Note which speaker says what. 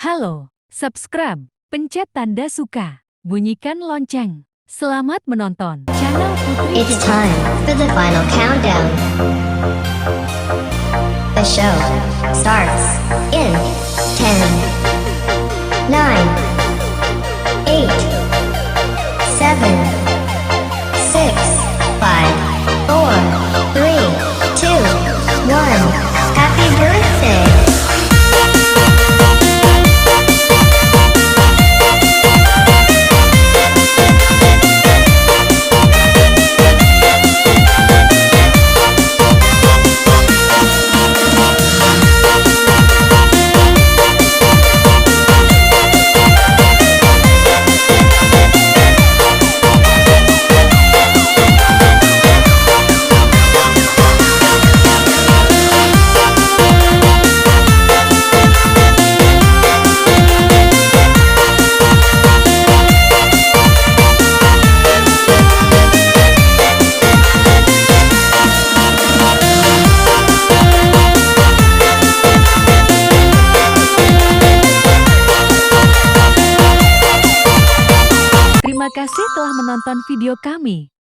Speaker 1: Halo, subscribe, pencet tanda suka, bunyikan lonceng. Selamat menonton channel Putri.
Speaker 2: It's time for the final countdown. The show starts in 10, 9, 8, 7, 6, 5, 4, 3, 2, 1. Happy birthday!
Speaker 1: Terima kasih telah menonton video kami.